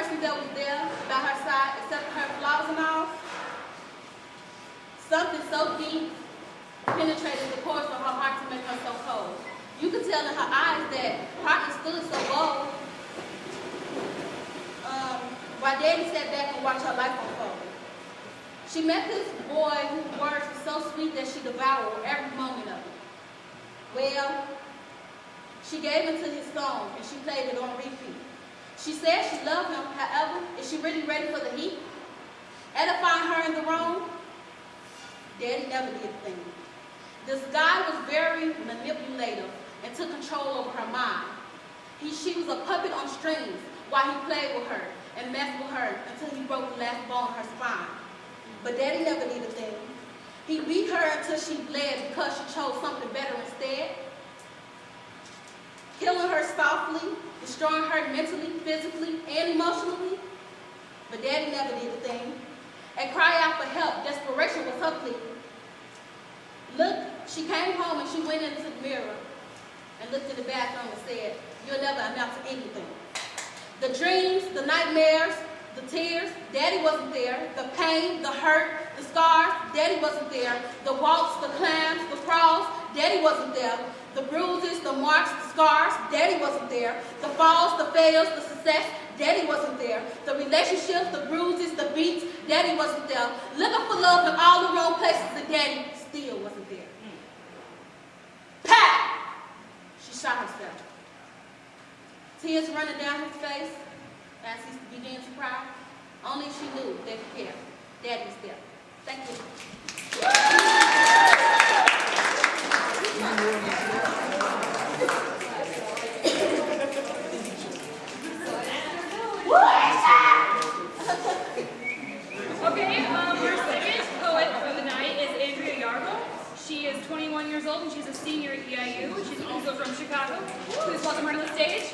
person that was there by her side, except for her flaws and all, something so deep penetrated the course of her heart to make her so cold. You could tell in her eyes that Parker stood so bold while Daddy sat back and watched her life unfold. She met this boy whose words were so sweet that she devoured every moment of it. Well, she gave into his song and she played it on repeat. She said she loved him, however, is she really ready for the heat? Edifying her in the wrong? Daddy never did a thing. This guy was very manipulative and took control over her mind. She was a puppet on strings while he played with her and messed with her until he broke the last bone in her spine. But Daddy never did a thing. He beat her until she bled because she chose something better instead. Killing her softly, destroying her mentally, physically, and emotionally. But Daddy never did a thing. And cry out for help, desperation was her plea. Look, she came home and she went into the mirror and looked in the bathroom and said, "You'll never amount to anything." The dreams, the nightmares, the tears, Daddy wasn't there. The pain, the hurt, the scars, Daddy wasn't there. The walks, the climbs, the crawls, Daddy wasn't there. The bruises, the marks, the scars, Daddy wasn't there. The falls, the fails, the success, Daddy wasn't there. The relationships, the bruises, the beats, Daddy wasn't there. Looking for love in all the wrong places, and Daddy still wasn't there. Pow! She shot herself. Tears running down his face as he began to cry. Only she knew that he cared. Daddy was there. Thank you. Okay, our second poet for the night is Andrea Yargle. She is 21 years old and she's a senior at EIU. She's also from Chicago. Please welcome her to the stage.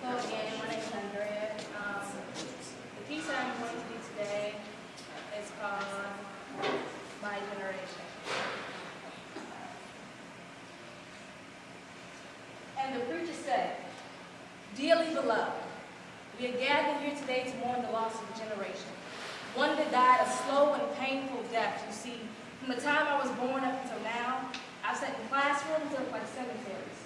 Hello again, my name is Andrea. The piece I'm going to do today is called My Generation. And the preacher said, "Dearly beloved, we are gathered here today to mourn the loss of a generation. One that died a slow and painful death. You see, from the time I was born up until now, I've sat in classrooms that look like cemeteries,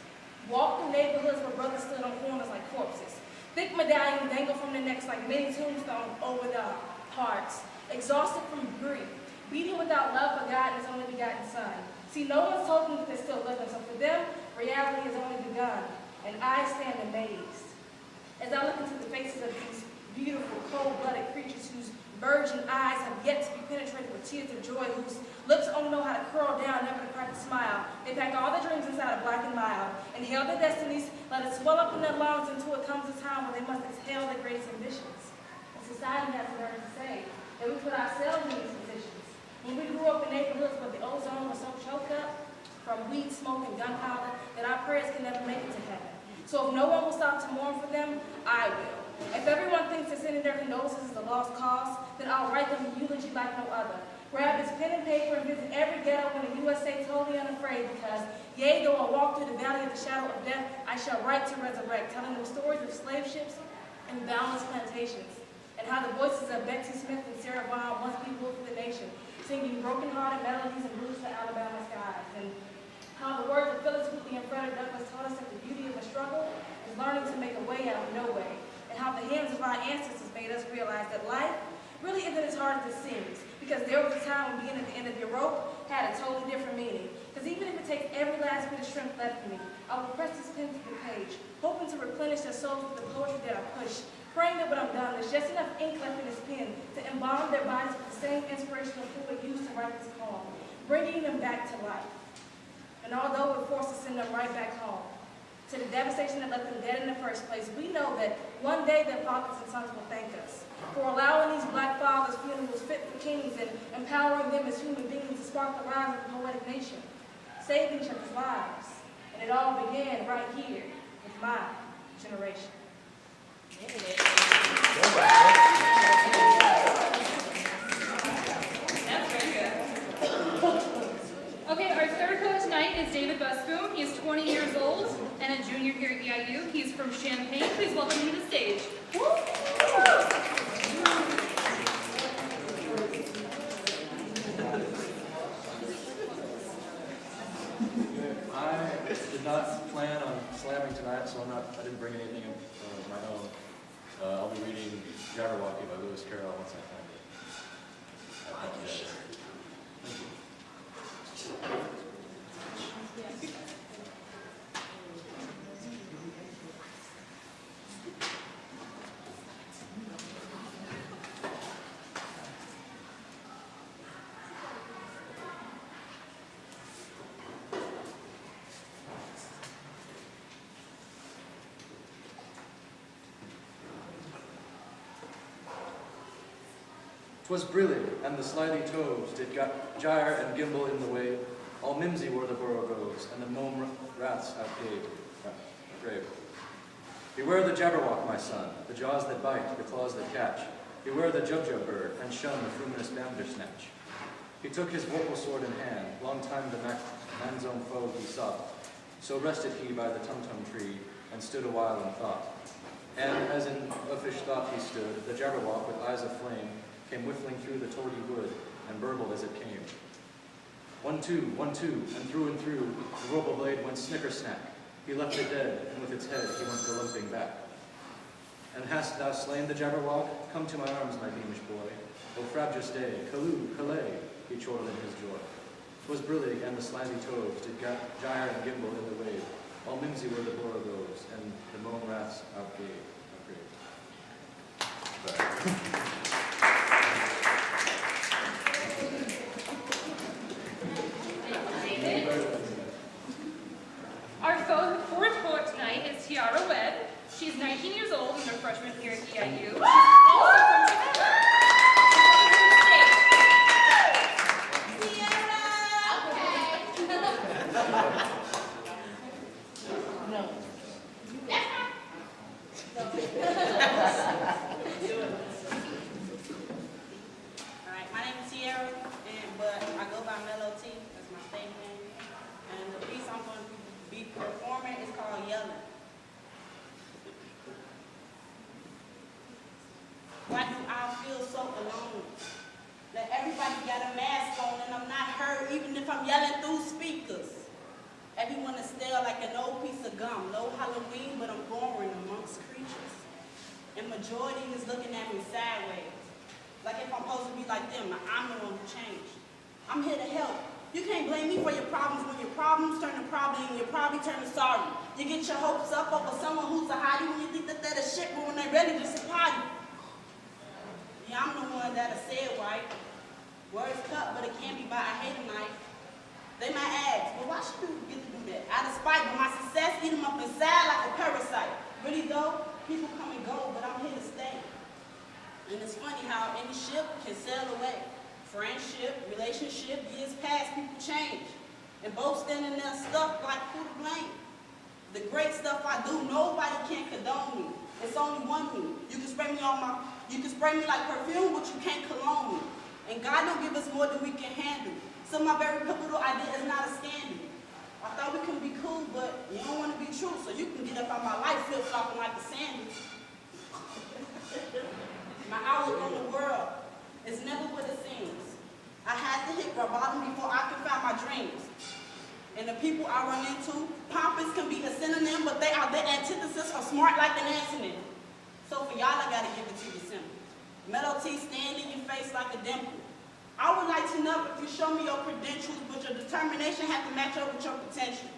walked in neighborhoods where brothers stood on corners like corpses, thick medallions dangled from their necks like many tombstones over their hearts, exhausted from grief, beating without love for God and His only begotten Son. See, no one's told them that they're still living, so for them, reality has only begun, and I stand amazed as I look into the faces of these beautiful, cold-blooded creatures whose virgin eyes have yet to be penetrated with tears of joy, whose lips only know how to curl down, never to crack a smile. They pack all their dreams inside a black and mild, inhale their destinies, let it swell up in their lungs until it comes a time when they must exhale their greatest ambitions. And society has learned to say that we put ourselves in these positions. When we grew up in neighborhoods where the ozone was so choked up from weed smoke and gunpowder that our prayers can never make it to heaven. So if no one will stop to mourn for them, I will. If everyone thinks that sending their condolences is a lost cause, then I'll write them a eulogy like no other. Grab his pen and paper and visit every ghetto in the USA totally unafraid, because, yea, though I walk through the valley of the shadow of death, I shall write to resurrect, telling them stories of slave ships and boundless plantations, and how the voices of Betsy Smith and Sarah Vaughan once people through the nation, singing broken-hearted melodies and blues for Alabama skies, and how the words of Phyllis Wheatley and Frederick Douglass taught us that the beauty of a struggle is learning to make a way out of no way, and how the hands of our ancestors made us realize that life really isn't as hard as it seems, because there was a time when being at the end of your rope had a totally different meaning. Because even if it takes every last bit of strength left in me, I will press this pen to the page, hoping to replenish their souls with the poetry that I push, praying that when I'm done, there's just enough ink left in this pen to embalm their bodies with the same inspirational fluid used to write this poem, bringing them back to life. And although we're forced to send them right back home, to the devastation that left them dead in the first place, we know that one day their fathers and sons will thank us for allowing these black fathers funerals fit for kings and empowering them as human beings to spark the rise of the poetic nation, saving each other's lives. And it all began right here with my generation. David Busboom. He is 20 years old and a junior here at EIU. He's from Champaign. Please welcome him to the stage. I did not plan on slamming tonight, so I didn't bring anything of my own. I'll be reading Jabberwocky by Lewis Carroll once I find it. Thank you. 'Twas brillig, and the slithy toves did gyre and gimble in the wave. All mimsy were the borogoves, and the mome rats grave. Beware the jabberwock, my son, the jaws that bite, the claws that catch. Beware the jubjub bird, and shun the fruminous bandersnatch. He took his vorpal sword in hand, long time the man's own foe he sought. So rested he by the tumtum tree, and stood a while in thought. And as in uffish thought he stood, the jabberwock with eyes of flame came whiffling through the toady wood, and burbled as it came. 1, 2, 1, 2, and through, the vorpal blade went snicker-snack. He left it dead, and with its head he went galumphing back. And hast thou slain the jabberwock? Come to my arms, my beamish boy. O frabjous day, callooh, callay, he chortled in his joy. 'Twas brillig, and the slithy toves did gyre and gimble in the wave. All mimsy were the borogoves, and the mome rats outgave. Our fourth poet tonight is Tiara Webb. She's 19 years old and a freshman here at EIU. She's also from Chicago. Alright, my name is Sierra, but I go by Mellow T. That's my stage name. And the piece I'm going to be performing is called Yelling. Why do I feel so alone? That everybody got a mask on and I'm not heard even if I'm yelling through speakers. Everyone is still like an old piece of gum. No Halloween, but I'm boring amongst creatures. And majority is looking at me sideways. Like if I'm supposed to be like them, I'm the one who changed. I'm here to help. You can't blame me for your problems when your problems turn to problem and your probably turn to sorry. You get your hopes up over someone who's a hottie when you think that they're the shit, but when they're ready, just a potty. Yeah, I'm the one that'll say it right. Words cut, but it can't be by a hater knife. They might ask, well, why should you get to do that? Out of spite, but my success eat them up inside like a parasite. Really though, people come and go, but I'm here to stay. And it's funny how any ship can sail away. Friendship, relationship, years pass, people change. And both standing there stuck like who to blame. The great stuff I do, nobody can condone me. It's only one me. You can spray me like perfume, but you can't cologne me. And God don't give us more than we can handle. So my very pivotal idea is not a scandal. I thought we could be cool, but you don't want to be true, so you can get up out my life flip-flopping like the sandals. My outlook on the world is never what it seems. I had to hit rock bottom before I could find my dreams. And the people I run into, pompous can be a synonym, but they are the antithesis of smart like an antonym. So for y'all, I gotta give it to you simple. Mellow T stand in your face like a dimple. I would like to know if you show me your credentials, but your determination have to match up with your potential.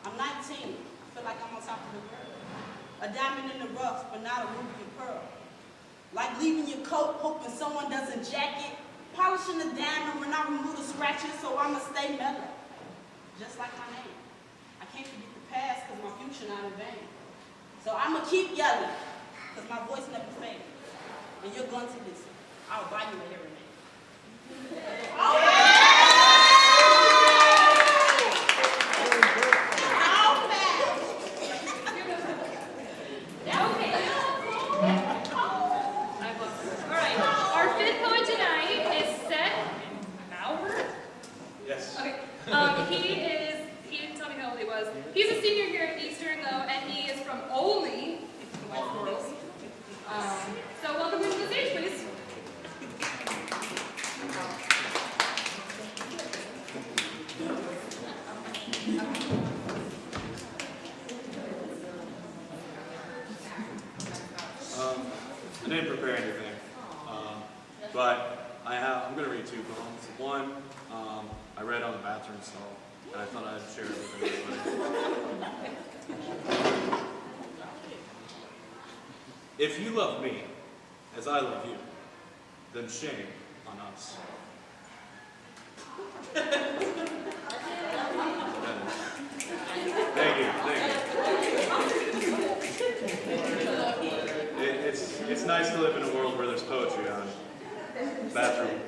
I'm 19, I feel like I'm on top of the world. A diamond in the rough, but not a ruby and pearl. Like leaving your coat, hoping someone doesn't jack it. Polishing the diamond when I remove the scratches, so I'ma stay mellow. Just like my name. I can't forget the past, cause my future not in vain. So I'ma keep yelling, cause my voice never fades. And you're going to listen. I'll buy you a hearing aid. He I didn't prepare anything, but I'm going to read 2 poems. One, I read on the bathroom stall, and I thought I'd share it with everybody. If you love me as I love you, then shame on us. Thank you. It's nice to live in a world where there's poetry on bathroom.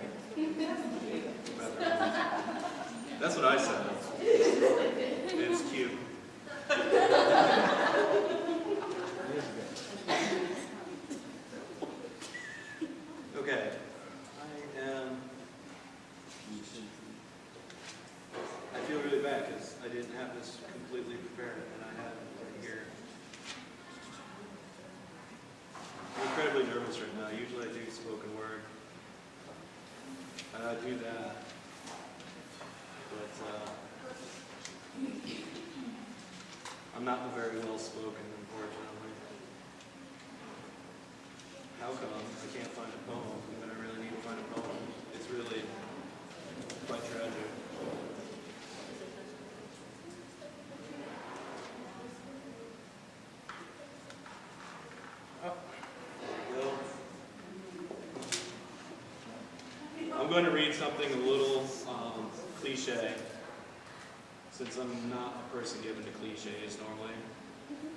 That's what I said. It's cute. Okay. I feel really bad because I didn't have this completely prepared, and I had it right here. I'm incredibly nervous right now. Usually I do spoken word, and I do that, but I'm not very well spoken, unfortunately. How come I can't find a poem when I really need to find a poem? It's really quite tragic. I'm going to read something a little cliche, since I'm not a person given to cliches normally,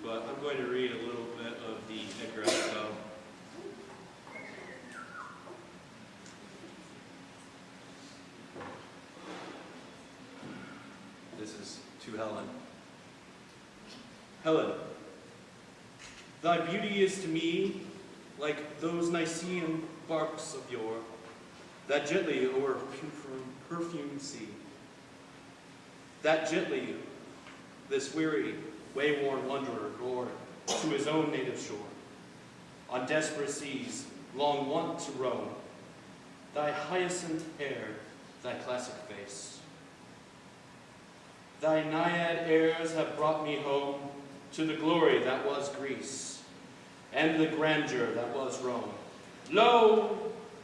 but I'm going to read a little bit of the Edgar Allan Poe. This is to Helen. Helen, thy beauty is to me like those Nicean barks of yore, that gently o'er perfumed sea. That gently this weary, wayworn wanderer bore to his own native shore, on desperate seas, long wont to roam. Thy hyacinth hair, thy classic face. Thy naiad airs have brought me home to the glory that was Greece, and the grandeur that was Rome. Lo,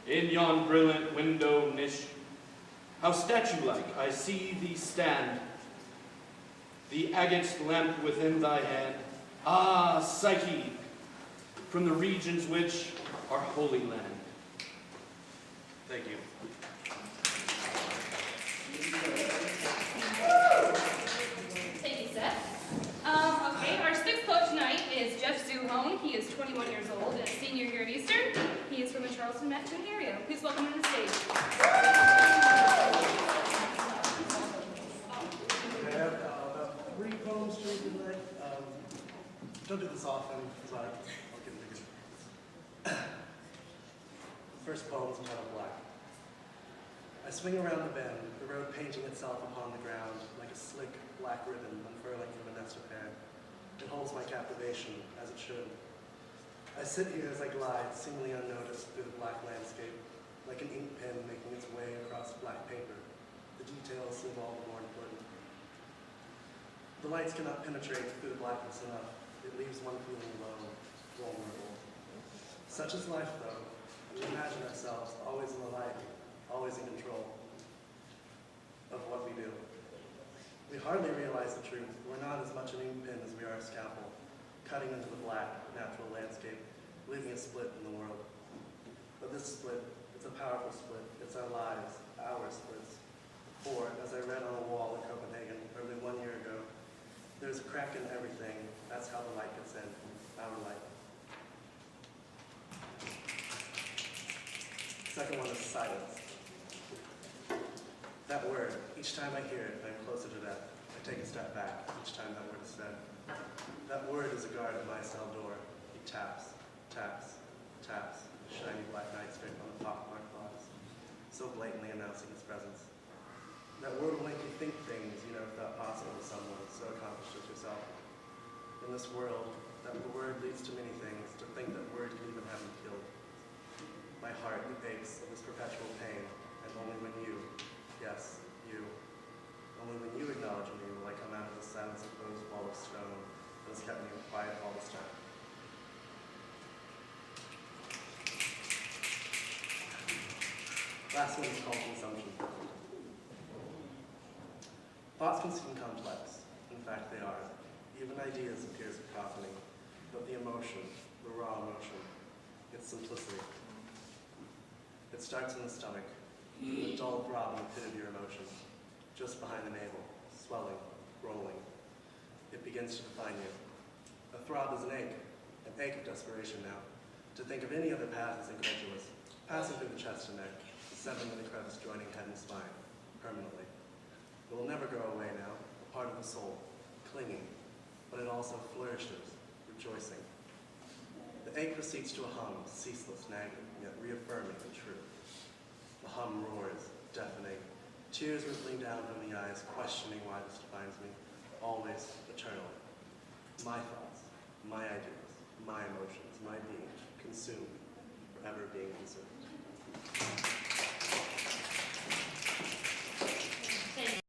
in yon brilliant window niche, how statue-like I see thee stand, the agate lamp within thy hand. Ah, Psyche, from the regions which are Holy Land. Thank you. Thank you, Seth. Okay, our 6th poet tonight is Jeff Zuhone. He is 21 years old and a senior here at Eastern. He is from the Charleston, Mattoon area. Please welcome him to the stage. I have about 3 poems to read tonight. Don't do this often, so I'll get it again. First poem is entitled Black. I swing around the bend, the road painting itself upon the ground like a slick black ribbon unfurling from a nest of hair. It holds my captivation, as it should. I sit here as I glide, seemingly unnoticed through the black landscape, like an ink pen making its way across black paper. The details seem all the more important. The lights cannot penetrate through the blackness enough. It leaves one feeling alone, vulnerable. Such is life, though. We imagine ourselves always in the light, always in control of what we do. We hardly realize the truth. We're not as much an ink pen as we are a scalpel, cutting into the black, natural landscape, leaving a split in the world. But this split, it's a powerful split. It's our lives, our splits. For, as I read on a wall in Copenhagen early 1 year ago, there's a crack in everything. That's how the light gets in, our light. Second one is silence. That word, each time I hear it, I'm closer to death. I take a step back each time that word is said. That word is a guard at my cell door. He taps, taps, taps, shiny black night scrape on the pockmarked bars, so blatantly announcing his presence. That word will make you think things you never thought possible to someone so accomplished as yourself. In this world, that word leads to many things. To think that word can even have me killed. My heart aches of this perpetual pain, and only when you, yes, you, only when you acknowledge me will I come out of the silence of those wall of stone that has kept me quiet all this time. Last one is called consumption. Thoughts can seem complex. In fact, they are. Even ideas appear cacophony, but the emotion, the raw emotion, its simplicity. It starts in the stomach, a dull throb in the pit of your emotions, just behind the navel, swelling, rolling. It begins to define you. A throb is an ache of desperation now. To think of any other path is incredulous, passing through the chest and neck, severing the crevice joining head and spine, permanently. It will never go away now, a part of the soul, clinging, but it also flourishes, rejoicing. The ache proceeds to a hum, ceaseless, nagging, yet reaffirming and true. The hum roars, deafening, tears rippling down from the eyes, questioning why this defines me, always eternal. My thoughts, my ideas, my emotions, my being, consumed, forever being consumed.